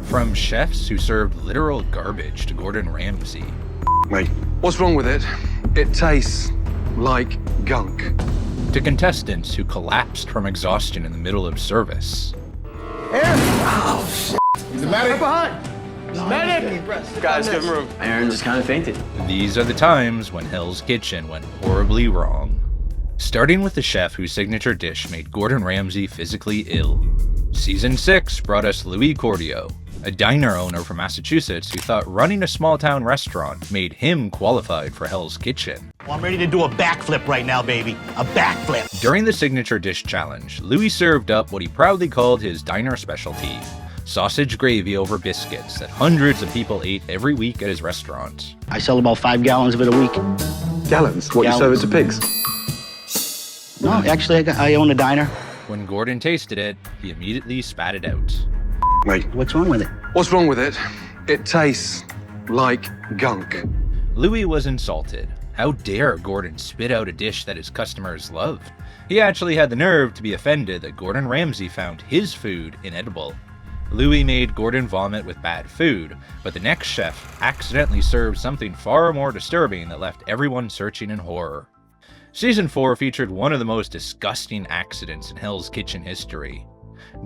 From chefs who served literal garbage to Gordon Ramsay. Mate, what's wrong with it? It tastes like gunk. To contestants who collapsed from exhaustion in the middle of service. Aaron! Oh, shit. He's a medic. Right behind. Medic! Guys, give him room. Aaron just kind of fainted. These are the times when Hell's Kitchen went horribly wrong. Starting with the chef whose signature dish made Gordon Ramsay physically ill. Season 6 brought us Louis Cordio, a diner owner from Massachusetts who thought running a small-town restaurant made him qualified for Hell's Kitchen. Well, I'm ready to do a backflip right now, baby. A backflip. During the signature dish challenge, Louis served up what he proudly called his diner specialty, sausage gravy over biscuits that hundreds of people ate every week at his restaurant. I sell about 5 gallons of it a week. Gallons? What, you serve it to pigs? No, actually, I own a diner. When Gordon tasted it, he immediately spat it out. Mate, What's wrong with it? what's wrong with it? It tastes like gunk. Louis was insulted. How dare Gordon spit out a dish that his customers loved? He actually had the nerve to be offended that Gordon Ramsay found his food inedible. Louis made Gordon vomit with bad food, but the next chef accidentally served something far more disturbing that left everyone searching in horror. Season 4 featured one of the most disgusting accidents in Hell's Kitchen history.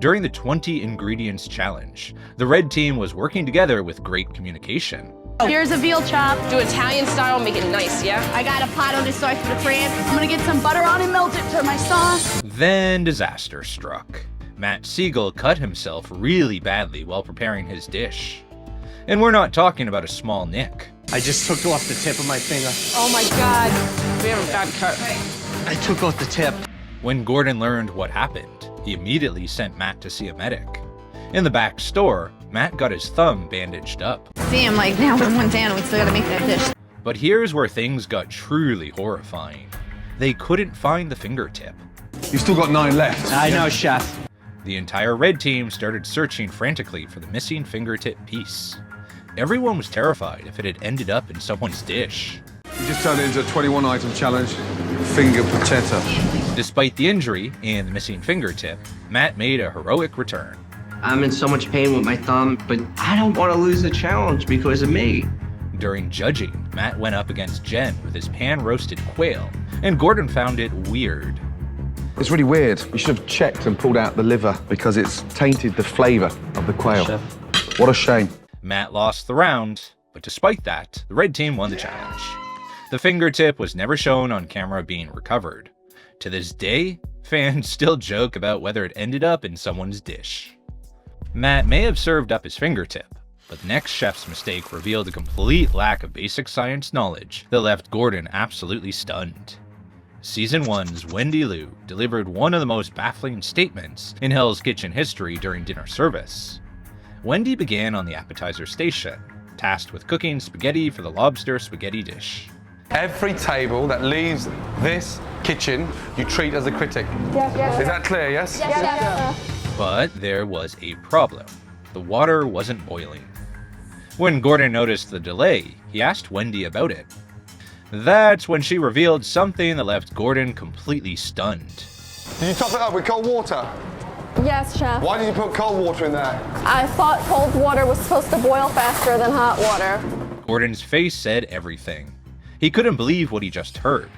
During the 20 ingredients challenge, the red team was working together with great communication. Here's a veal chop. Do Italian style, make it nice, yeah? I got a pot on this soy for the fran. I'm gonna get some butter on and melt it for my sauce. Then disaster struck. Matt Sigel cut himself really badly while preparing his dish. And we're not talking about a small nick. I just took off the tip of my finger. Oh my God. We have a bad cut. I took off the tip. When Gordon learned what happened, he immediately sent Matt to see a medic. In the back store, Matt got his thumb bandaged up. Damn, like now we're one down, we still gotta make that dish. But here's where things got truly horrifying. They couldn't find the fingertip. You've still got 9 left. I know, chef. The entire red team started searching frantically for the missing fingertip piece. Everyone was terrified if it had ended up in someone's dish. You just turned it into a 21-item challenge. Finger patetta. Despite the injury and the missing fingertip, Matt made a heroic return. I'm in so much pain with my thumb, but I don't want to lose the challenge because of me. During judging, Matt went up against Jen with his pan-roasted quail, and Gordon found it weird. It's really weird. You should have checked and pulled out the liver because it's tainted the flavor of the quail. Chef. What a shame. Matt lost the round, but despite that, the red team won the challenge. The fingertip was never shown on camera being recovered. To this day, fans still joke about whether it ended up in someone's dish. Matt may have served up his fingertip, but the next chef's mistake revealed a complete lack of basic science knowledge that left Gordon absolutely stunned. Season 1's Wendy Liu delivered one of the most baffling statements in Hell's Kitchen history during dinner service. Wendy began on the appetizer station, tasked with cooking spaghetti for the lobster spaghetti dish. Every table that leaves this kitchen, you treat as a critic. Yes. Is that clear, yes? But there was a problem. The water wasn't boiling. When Gordon noticed the delay, he asked Wendy about it. That's when she revealed something that left Gordon completely stunned. Did you top it up with cold water? Yes, chef. Why did you put cold water in there? I thought cold water was supposed to boil faster than hot water. Gordon's face said everything. He couldn't believe what he just heard.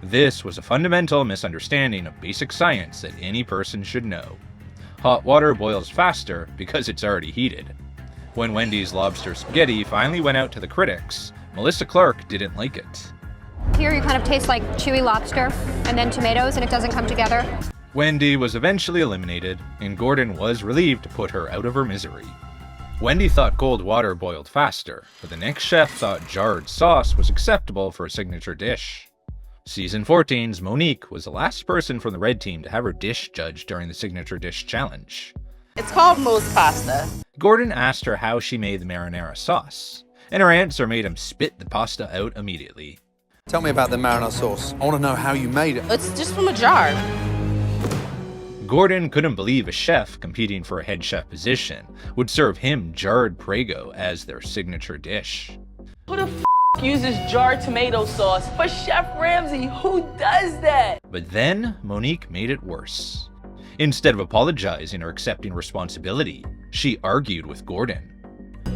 This was a fundamental misunderstanding of basic science that any person should know. Hot water boils faster because it's already heated. When Wendy's lobster spaghetti finally went out to the critics, Melissa Clark didn't like it. Here you kind of taste like chewy lobster and then tomatoes and it doesn't come together. Wendy was eventually eliminated, and Gordon was relieved to put her out of her misery. Wendy thought cold water boiled faster, but the next chef thought jarred sauce was acceptable for a signature dish. Season 14's Monique was the last person from the red team to have her dish judged during the signature dish challenge. It's called mousse pasta. Gordon asked her how she made the marinara sauce, and her answer made him spit the pasta out immediately. Tell me about the marinara sauce. I want to know how you made it. It's just from a jar. Gordon couldn't believe a chef competing for a head chef position would serve him jarred Prego as their signature dish. Who the f uses jarred tomato sauce? For Chef Ramsay, who does that? But then Monique made it worse. Instead of apologizing or accepting responsibility, She argued with Gordon.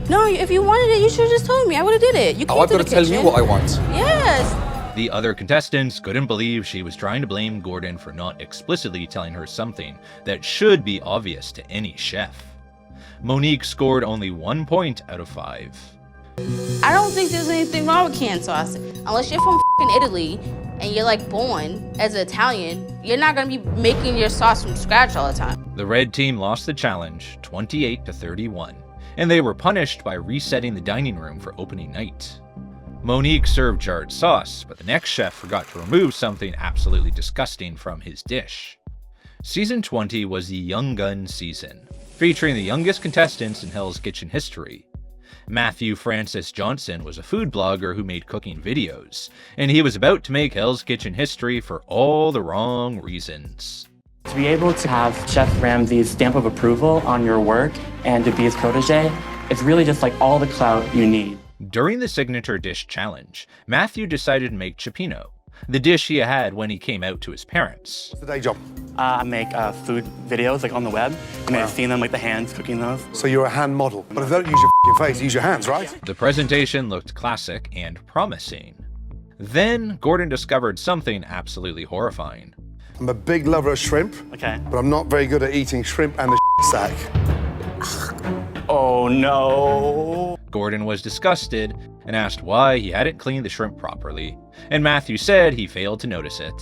No, if you wanted it, you should have just told me. I would have did it. You came I've to got the to tell kitchen. you what I want. Yes. The other contestants couldn't believe she was trying to blame Gordon for not explicitly telling her something that should be obvious to any chef. Monique scored only 1 point out of 5. I don't think there's anything wrong with canned sauce. Unless you're from Italy and you're like born as an Italian, you're not gonna be making your sauce from scratch all the time. The red team lost the challenge 28-31, and they were punished by resetting the dining room for opening night. Monique served jarred sauce, but the next chef forgot to remove something absolutely disgusting from his dish. Season 20 was the Young Gun season, featuring the youngest contestants in Hell's Kitchen history. Matthew Francis Johnson was a food blogger who made cooking videos, and he was about to make Hell's Kitchen history for all the wrong reasons. To be able to have Chef Ramsay's stamp of approval on your work and to be his protege, it's really just like all the clout you need. During the signature dish challenge, Matthew decided to make cioppino, the dish he had when he came out to his parents. What's the day job? I make food videos like on the web, and I've seen them like the hands cooking those. So you're a hand model, but if they don't use your face, use your hands, right? The presentation looked classic and promising. Then Gordon discovered something absolutely horrifying. I'm a big lover of shrimp, Okay. but I'm not very good at eating shrimp and the sack. Oh no. Gordon was disgusted and asked why he hadn't cleaned the shrimp properly, and Matthew said he failed to notice it.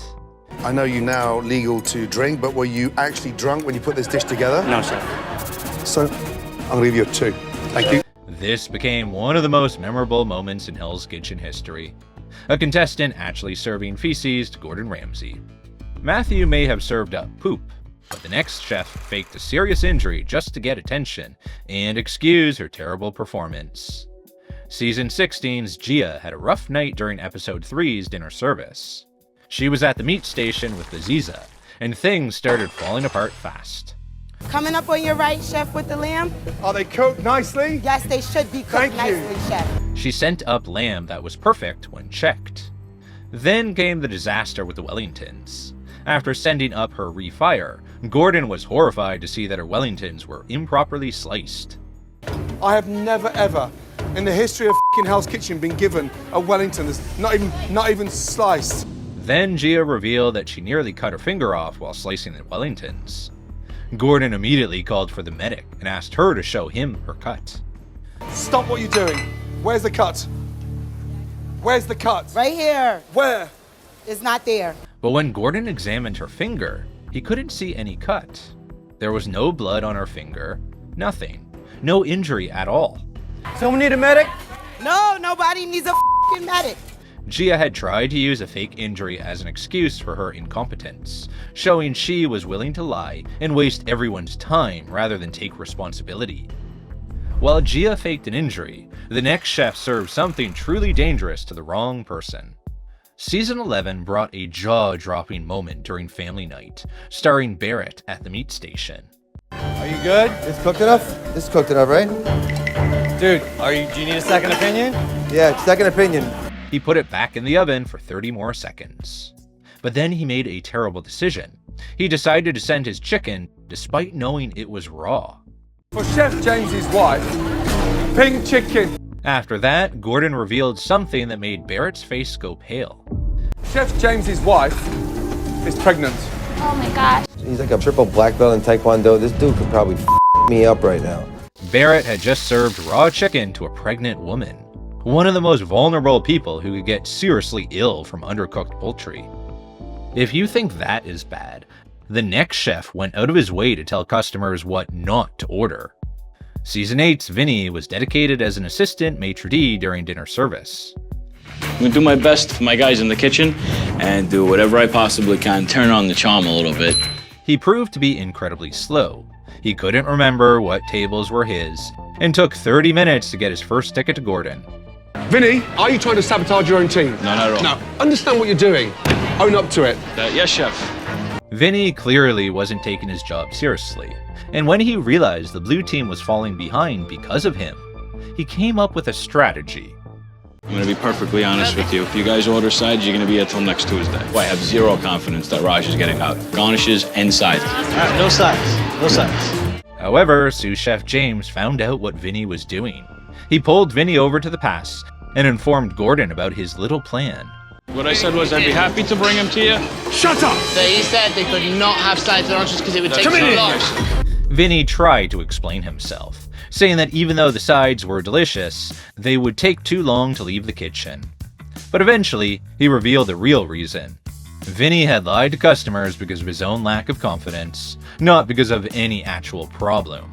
I know you're now legal to drink, but were you actually drunk when you put this dish together? No, Chef. So, I'm gonna give you a 2. Thank you. This became one of the most memorable moments in Hell's Kitchen history. A contestant actually serving feces to Gordon Ramsay. Matthew may have served up poop, but the next chef faked a serious injury just to get attention and excuse her terrible performance. Season 16's Gia had a rough night during episode 3's dinner service. She was at the meat station with Aziza, and things started falling apart fast. Coming up on your right, Chef, with the lamb? Are they cooked nicely? Yes, they should be cooked nicely, Chef. She sent up lamb that was perfect when checked. Then came the disaster with the Wellingtons. After sending up her refire, Gordon was horrified to see that her Wellingtons were improperly sliced. I have never ever, in the history of Hell's Kitchen, been given a Wellington that's not even sliced. Then Gia revealed that she nearly cut her finger off while slicing the Wellingtons. Gordon immediately called for the medic and asked her to show him her cut. Stop what you're doing. Where's the cut? Where's the cut? Right here. Where? It's not there. But when Gordon examined her finger, he couldn't see any cut. There was no blood on her finger, nothing. No injury at all. Someone need a medic? No, nobody needs a medic. Gia had tried to use a fake injury as an excuse for her incompetence, showing she was willing to lie and waste everyone's time rather than take responsibility. While Gia faked an injury, the next chef served something truly dangerous to the wrong person. Season 11 brought a jaw-dropping moment during family night, starring Barret at the meat station. Are you good? It's cooked enough? It's cooked enough, right? Dude, do you need a second opinion? Yeah, second opinion. He put it back in the oven for 30 more seconds. But then he made a terrible decision. He decided to send his chicken despite knowing it was raw. For Chef James's wife, pink chicken. After that, Gordon revealed something that made Barrett's face go pale. Chef James's wife is pregnant. Oh my gosh. He's like a triple black belt in Taekwondo. This dude could probably me up right now. Barret had just served raw chicken to a pregnant woman, one of the most vulnerable people who could get seriously ill from undercooked poultry. If you think that is bad, the next chef went out of his way to tell customers what not to order. Season 8's Vinny was dedicated as an assistant maitre d' during dinner service. I'm gonna do my best for my guys in the kitchen and do whatever I possibly can, turn on the charm a little bit. He proved to be incredibly slow. He couldn't remember what tables were his, and took 30 minutes to get his first ticket to Gordon. Vinny, are you trying to sabotage your own team? No, not at all. No, understand what you're doing. Own up to it. Yes, chef. Vinny clearly wasn't taking his job seriously, and when he realized the blue team was falling behind because of him, he came up with a strategy. I'm gonna be perfectly honest with you. If you guys order sides, you're gonna be here till next Tuesday. I have zero confidence that Raj is getting out. Garnishes and sides. No sides. No sides. However, sous chef James found out what Vinny was doing. He pulled Vinny over to the pass and informed Gordon about his little plan. What I said was I'd be happy to bring him to you. Shut up! So you said they could not have sides and entrees because it would take too long. Vinny tried to explain himself, saying that even though the sides were delicious, they would take too long to leave the kitchen. But eventually, he revealed the real reason. Vinny had lied to customers because of his own lack of confidence, not because of any actual problem.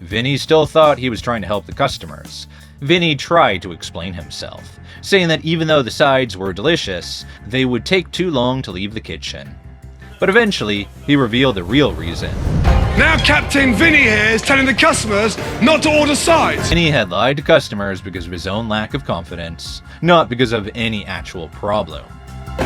Vinny still thought he was trying to help the customers. Vinny tried to explain himself, saying that even though the sides were delicious, they would take too long to leave the kitchen. But eventually, he revealed the real reason. Now Captain Vinny here is telling the customers not to order sides. Vinny had lied to customers because of his own lack of confidence, not because of any actual problem.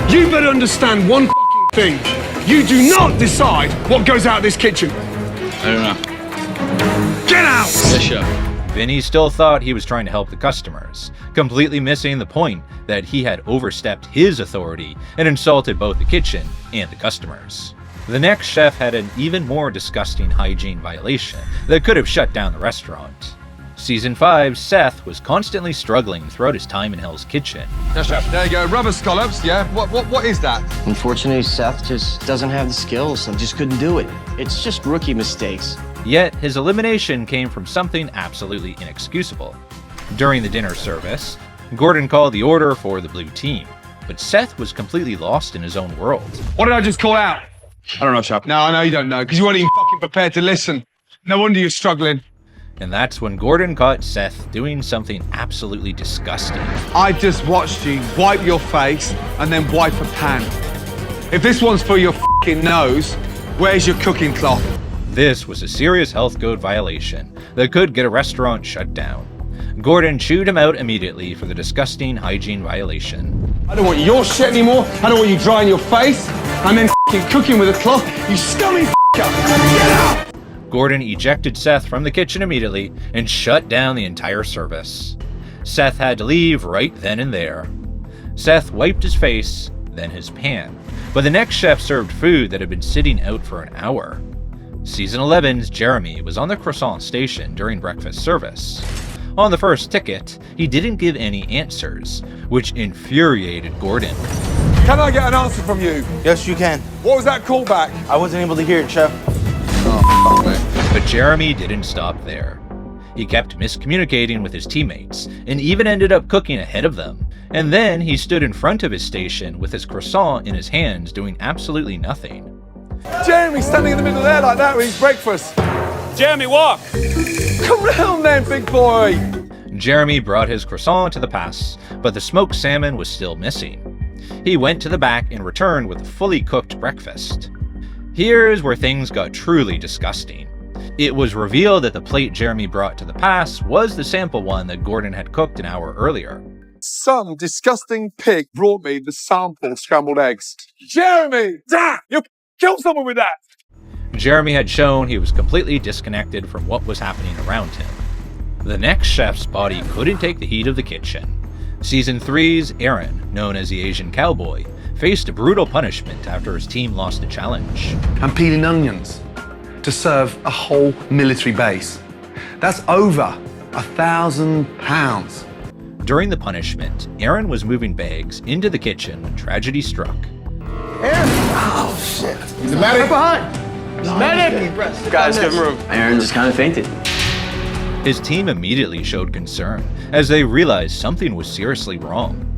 You better understand one thing. You do not decide what goes out of this kitchen. I don't know. Get out! Yes, chef. Vinny still thought he was trying to help the customers, completely missing the point that he had overstepped his authority and insulted both the kitchen and the customers. The next chef had an even more disgusting hygiene violation that could have shut down the restaurant. Season 5, Seth was constantly struggling throughout his time in Hell's Kitchen. Yes, chef. There you go. Rubber scallops, yeah. What is that? Unfortunately, Seth just doesn't have the skills and just couldn't do it. It's just rookie mistakes. Yet, his elimination came from something absolutely inexcusable. During the dinner service, Gordon called the order for the blue team, but Seth was completely lost in his own world. What did I just call out? I don't know, chef. No, I know you don't know, because you weren't even fucking prepared to listen. No wonder you're struggling. And that's when Gordon caught Seth doing something absolutely disgusting. I just watched you wipe your face and then wipe a pan. If this one's for your fucking nose, where's your cooking cloth? This was a serious health code violation that could get a restaurant shut down. Gordon chewed him out immediately for the disgusting hygiene violation. I don't want your shit anymore. I don't want you drying your face and then fucking cooking with a cloth. You scummy fucker! Get out! Gordon ejected Seth from the kitchen immediately and shut down the entire service. Seth had to leave right then and there. Seth wiped his face, then his pan, but the next chef served food that had been sitting out for an hour. Season 11's Jeremy was on the croissant station during breakfast service. On the first ticket, he didn't give any answers, which infuriated Gordon. Can I get an answer from you? Yes, you can. What was that callback? I wasn't able to hear it, chef. But Jeremy didn't stop there. He kept miscommunicating with his teammates and even ended up cooking ahead of them. And then he stood in front of his station with his croissant in his hands doing absolutely nothing. Jeremy standing in the middle there like that with his breakfast. Jeremy, walk! Come round then, big boy! Jeremy brought his croissant to the pass, but the smoked salmon was still missing. He went to the back and returned with a fully cooked breakfast. Here's where things got truly disgusting. It was revealed that the plate Jeremy brought to the pass was the sample one that Gordon had cooked an hour earlier. Some disgusting pig brought me the sample scrambled eggs. Jeremy! Dad! You killed someone with that! Jeremy had shown he was completely disconnected from what was happening around him. The next chef's body couldn't take the heat of the kitchen. Season 3's Aaron, known as the Asian Cowboy, faced a brutal punishment after his team lost a challenge. I'm peeling onions to serve a whole military base. That's over 1,000 pounds. During the punishment, Aaron was moving bags into the kitchen when tragedy struck. Aaron! Oh, shit. He's a medic. Behind. He's a medic. Guys, give him room. Aaron just kind of fainted. His team immediately showed concern as they realized something was seriously wrong.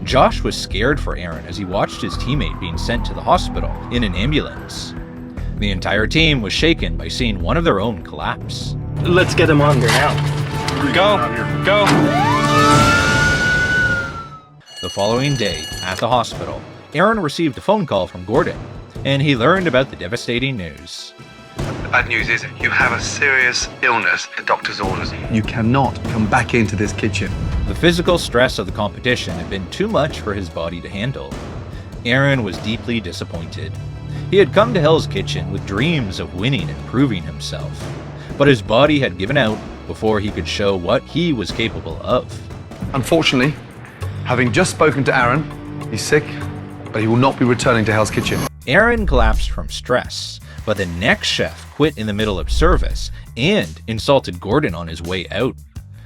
Josh was scared for Aaron as he watched his teammate being sent to the hospital in an ambulance. The entire team was shaken by seeing one of their own collapse. Let's get him on there now. Go! The following day, at the hospital, Aaron received a phone call from Gordon, and he learned about the devastating news. The bad news is you have a serious illness. The doctor's orders. You cannot come back into this kitchen. The physical stress of the competition had been too much for his body to handle. Aaron was deeply disappointed. He had come to Hell's Kitchen with dreams of winning and proving himself, but his body had given out before he could show what he was capable of. Unfortunately, having just spoken to Aaron, he's sick, but he will not be returning to Hell's Kitchen. Aaron collapsed from stress, But the next chef quit in the middle of service and insulted Gordon on his way out.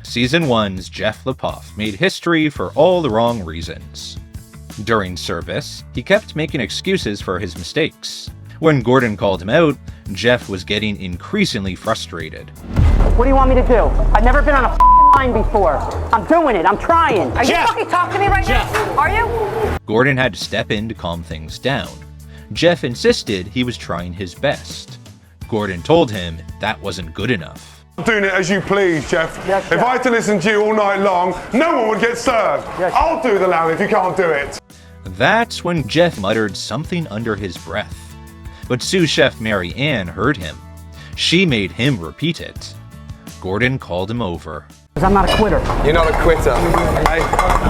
Season 1's Jeff Lepoff made history for all the wrong reasons. During service, he kept making excuses for his mistakes. When Gordon called him out, Jeff was getting increasingly frustrated. What do you want me to do? I've never been on a line before. I'm doing it. I'm trying. Are you fucking talking to me right now? Are you? Gordon had to step in to calm things down. Jeff insisted he was trying his best. Gordon told him that wasn't good enough. I'm doing it as you please, Jeff. Yes, if I had to listen to you all night long, no one would get served. Yes. I'll do the lamb if you can't do it. That's when Jeff muttered something under his breath. But sous chef Mary Ann heard him. She made him repeat it. Gordon called him over. I'm not a quitter. You're not a quitter. Hey,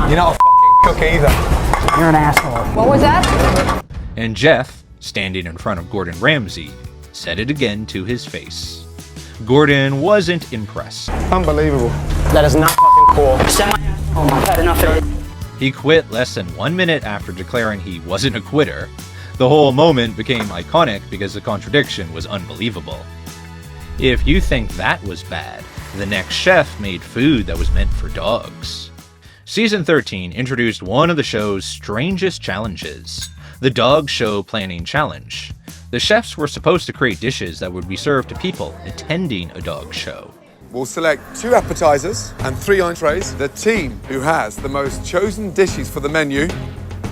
you're not a cook either. You're an asshole. What was that? And Jeff, standing in front of Gordon Ramsay, said it again to his face. Gordon wasn't impressed. Unbelievable. That is not fucking cool. Send my ass home. I've had enough of it. He quit less than 1 minute after declaring he wasn't a quitter. The whole moment became iconic because the contradiction was unbelievable. If you think that was bad, the next chef made food that was meant for dogs. Season 13 introduced one of the show's strangest challenges, the Dog Show Planning Challenge. The chefs were supposed to create dishes that would be served to people attending a dog show. We'll select 2 appetizers and 3 entrees. The team who has the most chosen dishes for the menu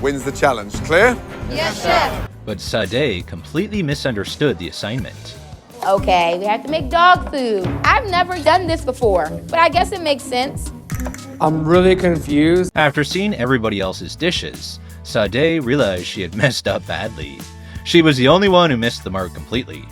wins the challenge. Clear? Yes, chef. But Sade completely misunderstood the assignment. Okay, we have to make dog food. I've never done this before, but I guess it makes sense. I'm really confused. After seeing everybody else's dishes, Sade realized she had messed up badly. She was the only one who missed the mark completely.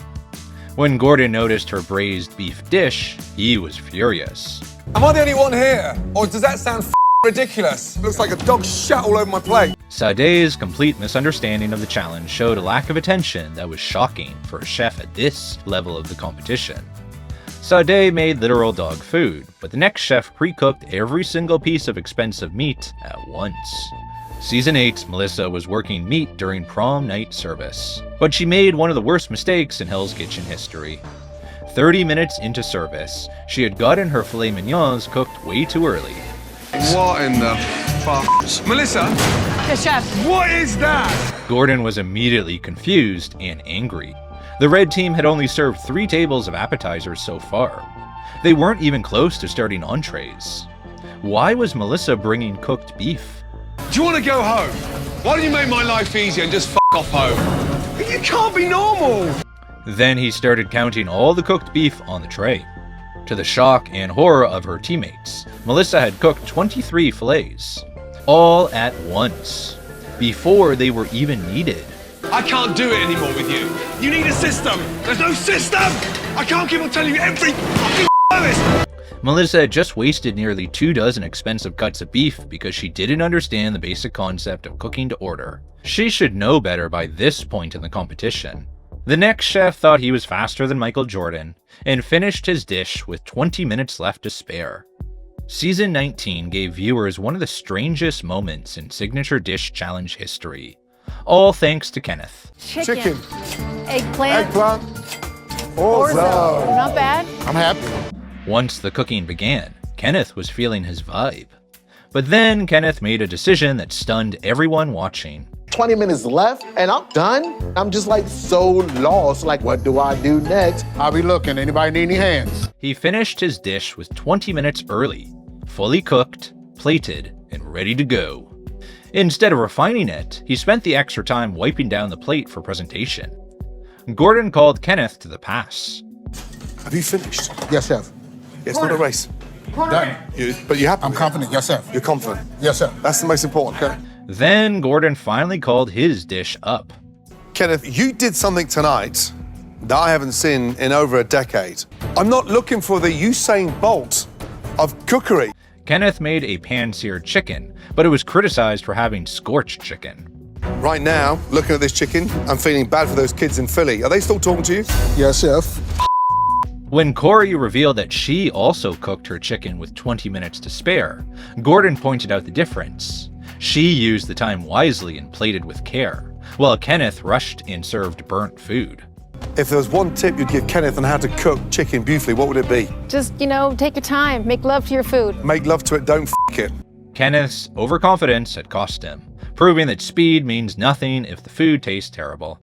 When Gordon noticed her braised beef dish, he was furious. Am I the only one here? Or does that sound ridiculous? Looks like a dog shat all over my plate. Sade's complete misunderstanding of the challenge showed a lack of attention that was shocking for a chef at this level of the competition. Sade made literal dog food, but the next chef pre-cooked every single piece of expensive meat at once. Season 8's Melissa was working meat during prom night service, but she made one of the worst mistakes in Hell's Kitchen history. 30 minutes into service, she had gotten her filet mignons cooked way too early. What in the fuck? Melissa? Yes, chef. What is that? Gordon was immediately confused and angry. The red team had only served 3 tables of appetizers so far. They weren't even close to starting entrees. Why was Melissa bringing cooked beef? Do you want to go home? Why don't you make my life easier and just off home? You can't be normal! Then he started counting all the cooked beef on the tray. To the shock and horror of her teammates, Melissa had cooked 23 fillets, all at once, before they were even needed. I can't do it anymore with you. You need a system. There's no system! I can't keep on telling you every fucking service! Melissa had just wasted nearly 2 dozen expensive cuts of beef because she didn't understand the basic concept of cooking to order. She should know better by this point in the competition. The next chef thought he was faster than Michael Jordan and finished his dish with 20 minutes left to spare. Season 19 gave viewers one of the strangest moments in Signature Dish Challenge history, all thanks to Kenneth. Chicken. Eggplant. Orzo. Not bad. I'm happy. Once the cooking began, Kenneth was feeling his vibe. But then Kenneth made a decision that stunned everyone watching. 20 minutes left and I'm done. I'm just like so lost. Like, what do I do next? I'll be looking. Anybody need any hands? He finished his dish with 20 minutes early, fully cooked, plated, and ready to go. Instead of refining it, he spent the extra time wiping down the plate for presentation. Gordon called Kenneth to the pass. Have you finished? Yes, chef. It's not a race. Done. But you're happy. I'm confident. Yes, chef. You're confident. Yes, sir. That's the most important, okay? Then Gordon finally called his dish up. Kenneth, you did something tonight that I haven't seen in over a decade. I'm not looking for the Usain Bolt of cookery. Kenneth made a pan-seared chicken, but it was criticized for having scorched chicken. Right now, looking at this chicken, I'm feeling bad for those kids in Philly. Are they still talking to you? Yes, chef. When Corey revealed that she also cooked her chicken with 20 minutes to spare, Gordon pointed out the difference. She used the time wisely and plated with care, while Kenneth rushed and served burnt food. If there was one tip you'd give Kenneth on how to cook chicken beautifully, what would it be? Just, take your time. Make love to your food. Make love to it, don't f it. Kenneth's overconfidence had cost him, proving that speed means nothing if the food tastes terrible.